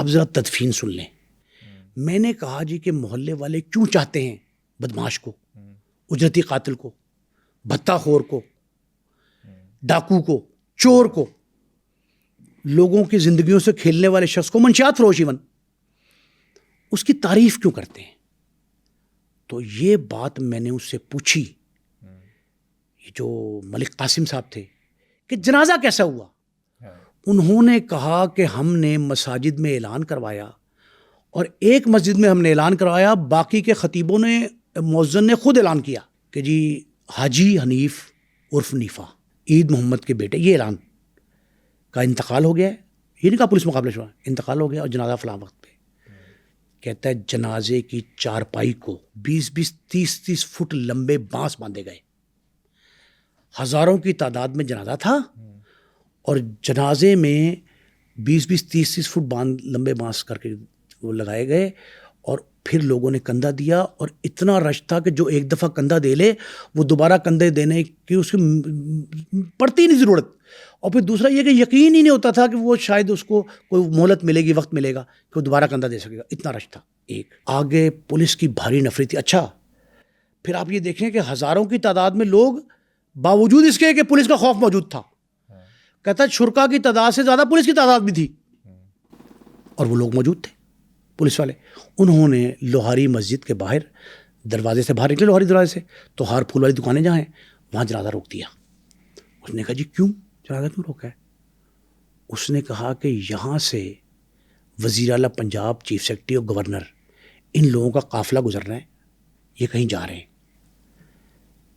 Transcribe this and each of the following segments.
اب ذرا تدفین سن لیں. میں نے کہا جی کہ محلے والے کیوں چاہتے ہیں بدماش کو, اجرتی قاتل کو, بھتہ خور کو, ڈاکو کو, چور کو, لوگوں کی زندگیوں سے کھیلنے والے شخص کو, منشیات فروش ایون, اس کی تعریف کیوں کرتے ہیں؟ تو یہ بات میں نے اس سے پوچھی, یہ جو ملک قاسم صاحب تھے, کہ جنازہ کیسا ہوا. انہوں نے کہا کہ ہم نے مساجد میں اعلان کروایا, اور ایک مسجد میں ہم نے اعلان کروایا, باقی کے خطیبوں نے, مؤذن نے خود اعلان کیا کہ جی حاجی حنیف عرف نیفا عید محمد کے بیٹے, یہ اعلان کا انتقال ہو گیا ہے. یہ نہیں کہا پولیس مقابلہ شدہ, انتقال ہو گیا اور جنازہ فلاں وقت پہ. کہتا ہے جنازے کی چارپائی کو 20-20, 30-30 فٹ لمبے بانس باندھے گئے. ہزاروں کی تعداد میں جنازہ تھا, اور جنازے میں 20-20, 30-30 فٹ لمبے بانس کر کے وہ لگائے گئے, اور پھر لوگوں نے کندھا دیا, اور اتنا رش تھا کہ جو ایک دفعہ کندھا دے لے وہ دوبارہ کندھے دینے کی اس کی پڑتی نہیں ضرورت. اور پھر دوسرا یہ کہ یقین ہی نہیں ہوتا تھا کہ وہ شاید اس کو کوئی مہلت ملے گی, وقت ملے گا کہ وہ دوبارہ کندھا دے سکے گا, اتنا رش تھا. ایک آگے پولیس کی بھاری نفری تھی. اچھا پھر آپ یہ دیکھیں کہ ہزاروں کی تعداد میں لوگ, باوجود اس کے کہ پولیس کا خوف موجود تھا, کہتا ہے شرکا کی تعداد سے زیادہ پولیس کی تعداد بھی تھی, اور وہ لوگ موجود تھے پولیس والے. انہوں نے لوہاری مسجد کے باہر دروازے سے باہر نکلے, لوہاری دروازے سے, تو ہار پھول والی دکانیں جہاں ہیں وہاں جنازہ روک دیا. اس نے کہا جی کیوں جنازہ کیوں روکا ہے؟ اس نے کہا کہ یہاں سے وزیر اعلیٰ پنجاب, چیف سیکرٹری اور گورنر, ان لوگوں کا قافلہ گزر رہا ہے, یہ کہیں جا رہے ہیں.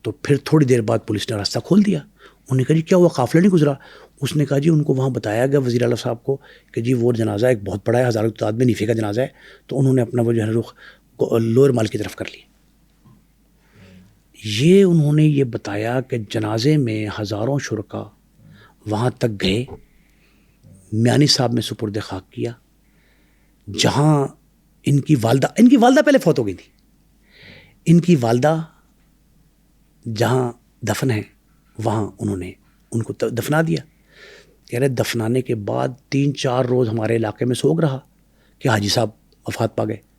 تو پھر تھوڑی دیر بعد پولیس نے راستہ کھول دیا. انہوں نے کہا جی کیا ہوا, قافلہ نہیں گزرا؟ اس نے کہا جی ان کو وہاں بتایا گیا وزیر اعلیٰ صاحب کو کہ جی وہ جنازہ ایک بہت بڑا ہے, ہزاروں کی تعداد میں نیفے کا جنازہ ہے. تو انہوں نے اپنا وہ جو ہے رخ لوئر مال کی طرف کر لی. یہ انہوں نے یہ بتایا کہ جنازے میں ہزاروں شرکا وہاں تک گئے, میانی صاحب میں سپرد خاک کیا, جہاں ان کی والدہ پہلے فوت ہو گئی تھی. ان کی والدہ جہاں دفن ہے وہاں انہوں نے ان کو دفنا دیا. کہہ رہے دفنانے کے بعد 3-4 روز ہمارے علاقے میں سوگ رہا کہ حاجی صاحب وفات پا گئے,